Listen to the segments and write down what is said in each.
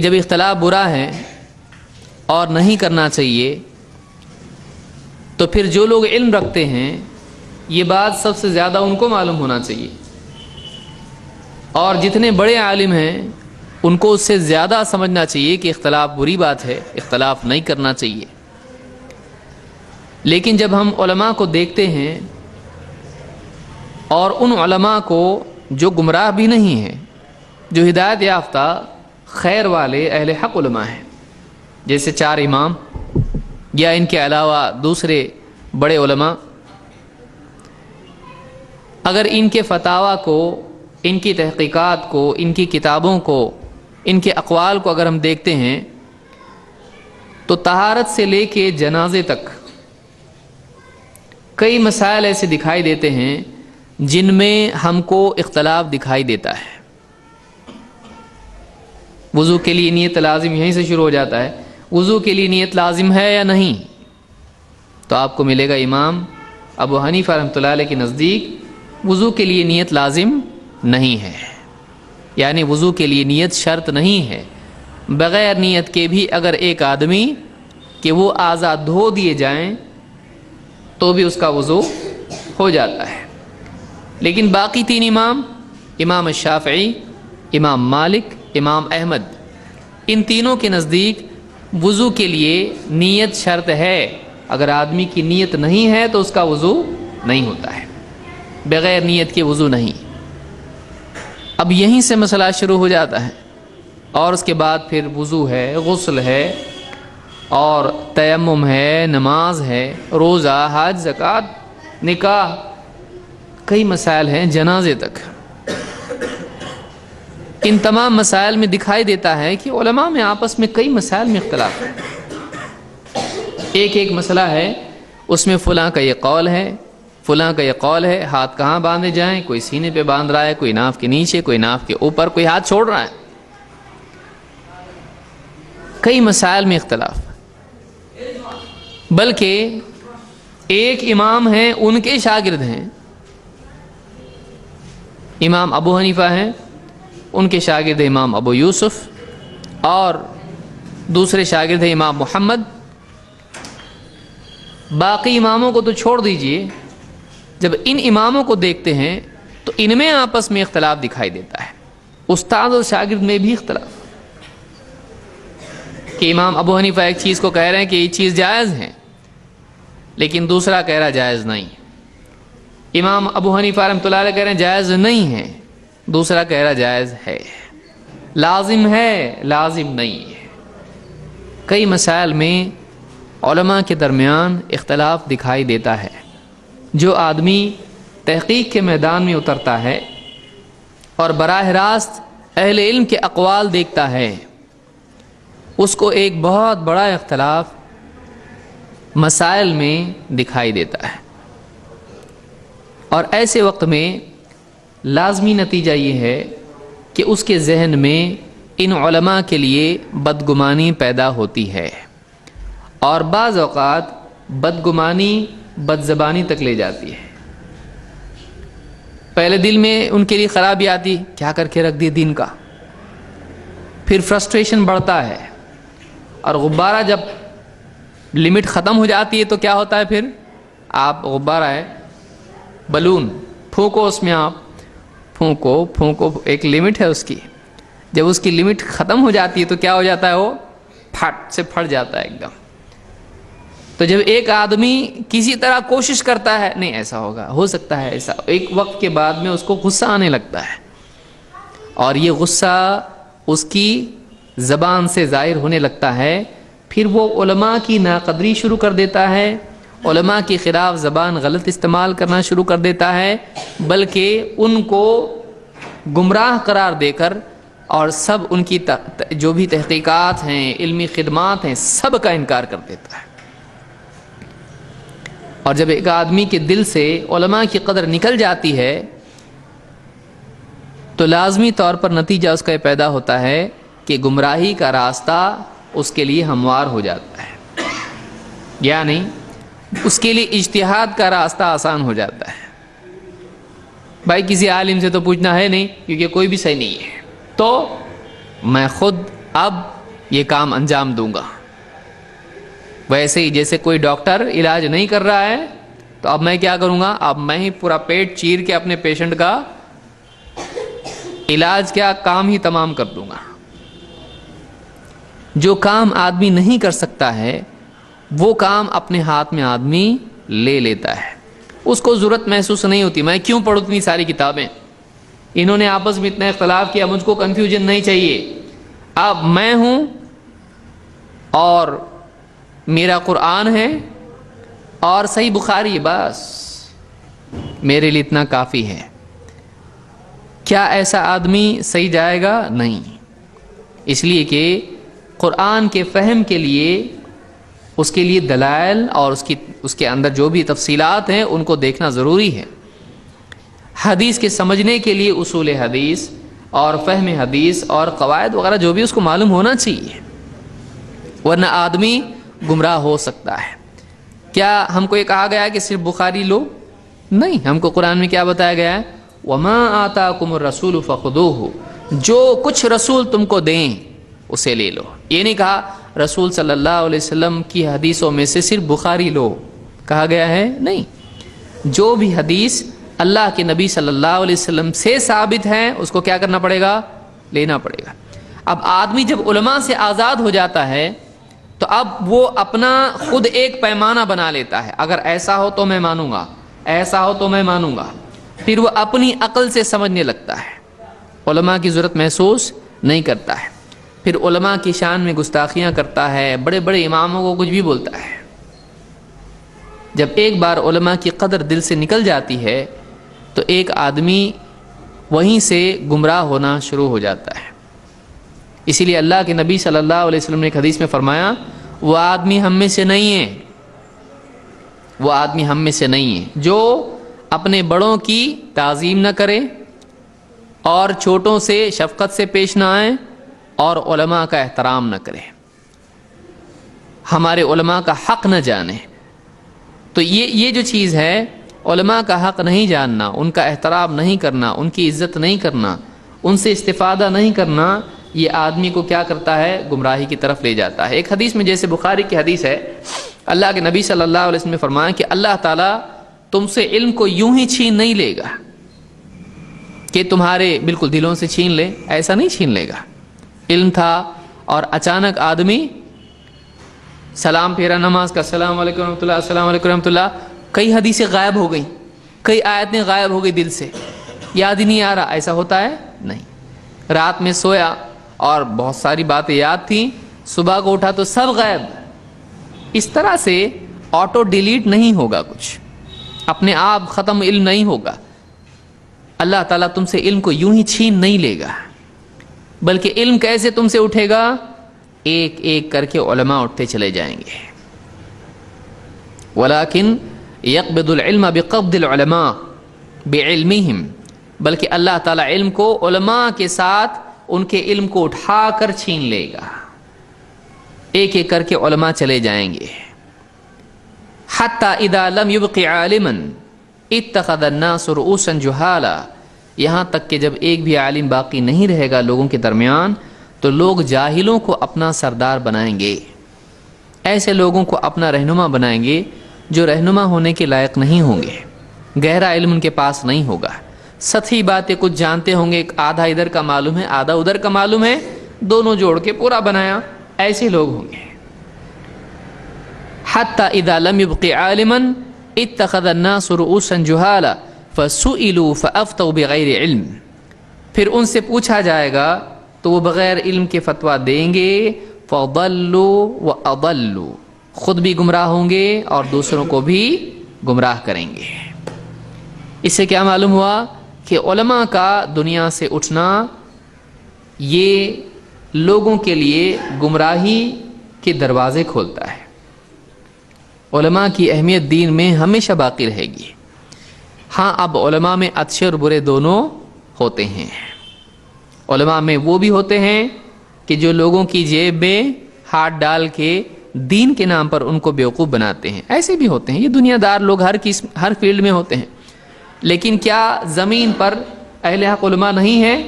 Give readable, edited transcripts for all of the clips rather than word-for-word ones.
جب اختلاف برا ہے اور نہیں کرنا چاہیے تو پھر جو لوگ علم رکھتے ہیں یہ بات سب سے زیادہ ان کو معلوم ہونا چاہیے، اور جتنے بڑے عالم ہیں ان کو اس سے زیادہ سمجھنا چاہیے کہ اختلاف بری بات ہے، اختلاف نہیں کرنا چاہیے۔ لیکن جب ہم علماء کو دیکھتے ہیں اور ان علماء کو جو گمراہ بھی نہیں ہیں، جو ہدایت یافتہ خیر والے اہل حق علماء ہیں، جیسے 4 امام یا ان کے علاوہ دوسرے بڑے علماء، اگر ان کے فتاویٰ کو، ان کی تحقیقات کو، ان کی کتابوں کو، ان کے اقوال کو اگر ہم دیکھتے ہیں تو طہارت سے لے کے جنازے تک کئی مسائل ایسے دکھائی دیتے ہیں جن میں ہم کو اختلاف دکھائی دیتا ہے۔ وضو کے لیے نیت لازم، یہیں سے شروع ہو جاتا ہے، وضو کے لیے نیت لازم ہے یا نہیں؟ تو آپ کو ملے گا امام ابو حنیفہ رحمۃ اللہ علیہ کے نزدیک وضو کے لیے نیت لازم نہیں ہے، یعنی وضو کے لیے نیت شرط نہیں ہے۔ بغیر نیت کے بھی اگر ایک آدمی کہ وہ اعضاء دھو دیے جائیں تو بھی اس کا وضو ہو جاتا ہے۔ لیکن باقی 3 امام، امام الشافعی، امام مالک، امام احمد، ان تینوں کے نزدیک وضو کے لیے نیت شرط ہے۔ اگر آدمی کی نیت نہیں ہے تو اس کا وضو نہیں ہوتا ہے، بغیر نیت کے وضو نہیں۔ اب یہیں سے مسئلہ شروع ہو جاتا ہے، اور اس کے بعد پھر وضو ہے، غسل ہے، اور تیمم ہے، نماز ہے، روزہ، حج، زکوٰۃ، نکاح، کئی مسائل ہیں، جنازے تک۔ ان تمام مسائل میں دکھائی دیتا ہے کہ علماء میں آپس میں کئی مسائل میں اختلاف ہے۔ ایک مسئلہ ہے، اس میں فلاں کا یہ قول ہے، فلاں کا یہ قول ہے، ہاتھ کہاں باندھے جائیں، کوئی سینے پہ باندھ رہا ہے، کوئی ناف کے نیچے، کوئی ناف کے اوپر، کوئی ہاتھ چھوڑ رہا ہے۔ کئی مسائل میں اختلاف، بلکہ ایک امام ہیں، ان کے شاگرد ہیں، امام ابو حنیفہ ہیں، ان کے شاگرد امام ابو یوسف، اور دوسرے شاگرد ہیں امام محمد۔ باقی اماموں کو تو چھوڑ دیجئے، جب ان اماموں کو دیکھتے ہیں تو ان میں آپس میں اختلاف دکھائی دیتا ہے، استاد اور شاگرد میں بھی اختلاف، کہ امام ابو حنیفہ ایک چیز کو کہہ رہے ہیں کہ یہ چیز جائز ہے، لیکن دوسرا کہہ رہا جائز نہیں۔ امام ابو حنیفہ رحمۃ اللہ علیہ کہہ رہے ہیں جائز نہیں ہے، دوسرا کہہ رہا جائز ہے، لازم ہے، لازم نہیں ہے۔ کئی مسائل میں علماء کے درمیان اختلاف دکھائی دیتا ہے۔ جو آدمی تحقیق کے میدان میں اترتا ہے اور براہ راست اہل علم کے اقوال دیکھتا ہے، اس کو ایک بہت بڑا اختلاف مسائل میں دکھائی دیتا ہے، اور ایسے وقت میں لازمی نتیجہ یہ ہے کہ اس کے ذہن میں ان علماء کے لیے بدگمانی پیدا ہوتی ہے، اور بعض اوقات بدگمانی بدزبانی تک لے جاتی ہے۔ پہلے دل میں ان کے لیے خرابی آتی، کیا کر کے رکھ دی دین کا، پھر فرسٹریشن بڑھتا ہے، اور غبارہ جب لمٹ ختم ہو جاتی ہے تو کیا ہوتا ہے؟ پھر آپ غبارہ ہے، بلون پھونکو، اس میں آپ پھونکو، ایک لمٹ ہے اس کی، جب اس کی لمٹ ختم ہو جاتی ہے تو کیا ہو جاتا ہے؟ وہ پھٹ سے پھٹ جاتا ہے ایک دم۔ تو جب ایک آدمی کسی طرح کوشش کرتا ہے، نہیں ایسا ہوگا، ہو سکتا ہے ایسا، ایک وقت کے بعد میں اس کو غصہ آنے لگتا ہے، اور یہ غصہ اس کی زبان سے ظاہر ہونے لگتا ہے، پھر وہ علماء کی ناقدری شروع کر دیتا ہے، علماء کے خلاف زبان غلط استعمال کرنا شروع کر دیتا ہے، بلکہ ان کو گمراہ قرار دے کر اور سب ان کی جو بھی تحقیقات ہیں، علمی خدمات ہیں، سب کا انکار کر دیتا ہے۔ اور جب ایک آدمی کے دل سے علماء کی قدر نکل جاتی ہے تو لازمی طور پر نتیجہ اس کا یہ پیدا ہوتا ہے کہ گمراہی کا راستہ اس کے لیے ہموار ہو جاتا ہے، یعنی اس کے لیے اجتہاد کا راستہ آسان ہو جاتا ہے۔ بھائی کسی عالم سے تو پوچھنا ہے نہیں، کیونکہ کوئی بھی صحیح نہیں ہے، تو میں خود اب یہ کام انجام دوں گا. ویسے ہی جیسے کوئی ڈاکٹر علاج نہیں کر رہا ہے تو اب میں کیا کروں گا, اب میں ہی پورا پیٹ چیر کے اپنے پیشنٹ کا علاج کیا کام ہی تمام کر دوں گا. جو کام آدمی نہیں کر سکتا ہے وہ کام اپنے ہاتھ میں آدمی لے لیتا ہے, اس کو ضرورت محسوس نہیں ہوتی میں کیوں پڑھوں اتنی ساری کتابیں, انہوں نے آپس میں اتنا اختلاف کیا, مجھ کو کنفیوژن نہیں چاہیے. اب میں ہوں اور میرا قرآن ہے اور صحیح بخاری, بس میرے لیے اتنا کافی ہے. کیا ایسا آدمی صحیح جائے گا؟ نہیں. اس لیے کہ قرآن کے فہم کے لیے اس کے لیے دلائل اور اس کے اندر جو بھی تفصیلات ہیں ان کو دیکھنا ضروری ہے. حدیث کے سمجھنے کے لیے اصول حدیث اور فہم حدیث اور قواعد وغیرہ جو بھی اس کو معلوم ہونا چاہیے, ورنہ آدمی گمراہ ہو سکتا ہے. کیا ہم کو یہ کہا گیا ہے کہ صرف بخاری لو؟ نہیں, ہم کو قرآن میں کیا بتایا گیا ہے؟ وَمَا آتَاكُمُ الرَّسُولُ فَخُذُوهُ, جو کچھ رسول تم کو دیں اسے لے لو. یہ نہیں کہا رسول صلی اللہ علیہ وسلم کی حدیثوں میں سے صرف بخاری لو, کہا گیا ہے نہیں. جو بھی حدیث اللہ کے نبی صلی اللہ علیہ وسلم سے ثابت ہے اس کو کیا کرنا پڑے گا؟ لینا پڑے گا. اب آدمی جب علماء سے آزاد ہو جاتا ہے تو اب وہ اپنا خود ایک پیمانہ بنا لیتا ہے, اگر ایسا ہو تو میں مانوں گا, ایسا ہو تو میں مانوں گا. پھر وہ اپنی عقل سے سمجھنے لگتا ہے, علماء کی ضرورت محسوس نہیں کرتا ہے. پھر علماء کی شان میں گستاخیاں کرتا ہے, بڑے بڑے اماموں کو کچھ بھی بولتا ہے. جب ایک بار علماء کی قدر دل سے نکل جاتی ہے تو ایک آدمی وہیں سے گمراہ ہونا شروع ہو جاتا ہے. اسی لیے اللہ کے نبی صلی اللہ علیہ وسلم نے ایک حدیث میں فرمایا, وہ آدمی ہم میں سے نہیں ہے, وہ آدمی ہم میں سے نہیں ہے جو اپنے بڑوں کی تعظیم نہ کرے اور چھوٹوں سے شفقت سے پیش نہ آئے اور علماء کا احترام نہ کرے, ہمارے علماء کا حق نہ جانے. تو یہ جو چیز ہے, علماء کا حق نہیں جاننا, ان کا احترام نہیں کرنا, ان کی عزت نہیں کرنا, ان سے استفادہ نہیں کرنا, یہ آدمی کو کیا کرتا ہے؟ گمراہی کی طرف لے جاتا ہے. ایک حدیث میں جیسے بخاری کی حدیث ہے, اللہ کے نبی صلی اللہ علیہ وسلم نے فرمایا کہ اللہ تعالیٰ تم سے علم کو یوں ہی چھین نہیں لے گا کہ تمہارے بالکل دلوں سے چھین لے, ایسا نہیں چھین لے گا. علم تھا اور اچانک آدمی سلام پھیرا نماز کا, السلام علیکم ورحمۃ اللہ, السلام علیکم ورحمۃ اللہ, کئی حدیثیں غائب ہو گئیں, کئی آیتیں غائب ہو گئی, دل سے یاد ہی نہیں آ رہا. ایسا ہوتا ہے؟ نہیں. رات میں سویا اور بہت ساری باتیں یاد تھیں, صبح کو اٹھا تو سب غائب. اس طرح سے آٹو ڈیلیٹ نہیں ہوگا, کچھ اپنے آپ ختم علم نہیں ہوگا. اللہ تعالیٰ تم سے علم کو یوں ہی چھین نہیں لے گا, بلکہ علم کیسے تم سے اٹھے گا؟ ایک ایک کر کے علماء اٹھتے چلے جائیں گے. ولیکن یقبض العلم بقبض العلماء بعلمہم, بلکہ اللہ تعالیٰ علم کو علماء کے ساتھ ان کے علم کو اٹھا کر چھین لے گا. ایک ایک کر کے علماء چلے جائیں گے. حتی اذا لم یبق عالما اتخذ الناس رؤوسا جہالا, یہاں تک کہ جب ایک بھی عالم باقی نہیں رہے گا لوگوں کے درمیان تو لوگ جاہلوں کو اپنا سردار بنائیں گے. ایسے لوگوں کو اپنا رہنما بنائیں گے جو رہنما ہونے کے لائق نہیں ہوں گے, گہرا علم ان کے پاس نہیں ہوگا, سطحی باتیں کچھ جانتے ہوں گے, آدھا ادھر کا معلوم ہے آدھا ادھر کا معلوم ہے, دونوں جوڑ کے پورا بنایا, ایسے لوگ ہوں گے. حتی اذا لم یبق عالما اتخذ الناس رؤوسا جہالا فسئلوا فافتوا بغیر علم, پھر ان سے پوچھا جائے گا تو وہ بغیر علم کے فتویٰ دیں گے. فضلوا واضلوا, خود بھی گمراہ ہوں گے اور دوسروں کو بھی گمراہ کریں گے. اس سے کیا معلوم ہوا کہ علماء کا دنیا سے اٹھنا یہ لوگوں کے لیے گمراہی کے دروازے کھولتا ہے. علماء کی اہمیت دین میں ہمیشہ باقی رہے گی. ہاں, اب علماء میں اچھے اور برے دونوں ہوتے ہیں. علماء میں وہ بھی ہوتے ہیں کہ جو لوگوں کی جیب میں ہاتھ ڈال کے دین کے نام پر ان کو بیوقوف بناتے ہیں, ایسے بھی ہوتے ہیں. یہ دنیا دار لوگ ہر فیلڈ میں ہوتے ہیں. لیکن کیا زمین پر اہل حق علماء نہیں ہیں؟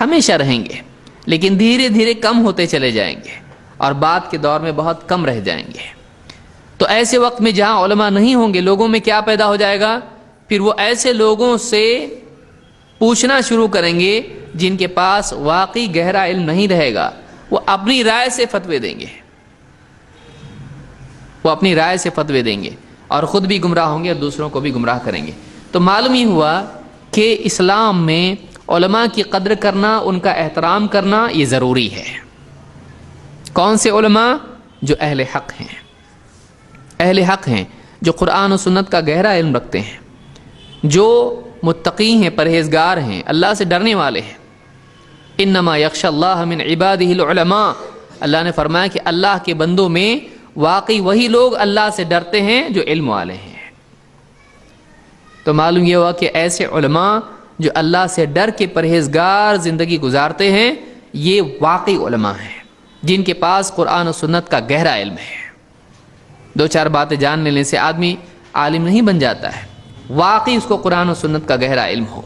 ہمیشہ رہیں گے. لیکن دھیرے دھیرے کم ہوتے چلے جائیں گے اور بعد کے دور میں بہت کم رہ جائیں گے. تو ایسے وقت میں جہاں علماء نہیں ہوں گے، لوگوں میں کیا پیدا ہو جائے گا؟ پھر وہ ایسے لوگوں سے پوچھنا شروع کریں گے جن کے پاس واقعی گہرا علم نہیں رہے گا. وہ اپنی رائے سے فتوے دیں گے، وہ اپنی رائے سے فتوے دیں گے اور خود بھی گمراہ ہوں گے اور دوسروں کو بھی گمراہ کریں گے. تو معلوم ہی ہوا کہ اسلام میں علماء کی قدر کرنا، ان کا احترام کرنا یہ ضروری ہے. کون سے علماء؟ جو اہل حق ہیں، اہل حق ہیں، جو قرآن و سنت کا گہرا علم رکھتے ہیں، جو متقی ہیں، پرہیزگار ہیں، اللہ سے ڈرنے والے ہیں. انما یخشى اللہ من عبادہ العلماء، اللہ نے فرمایا کہ اللہ کے بندوں میں واقعی وہی لوگ اللہ سے ڈرتے ہیں جو علم والے ہیں. تو معلوم یہ ہوا کہ ایسے علماء جو اللہ سے ڈر کے پرہیزگار زندگی گزارتے ہیں، یہ واقعی علماء ہیں جن کے پاس قرآن و سنت کا گہرا علم ہے. دو چار باتیں جان لینے سے آدمی عالم نہیں بن جاتا ہے، واقعی اس کو قرآن و سنت کا گہرا علم ہو.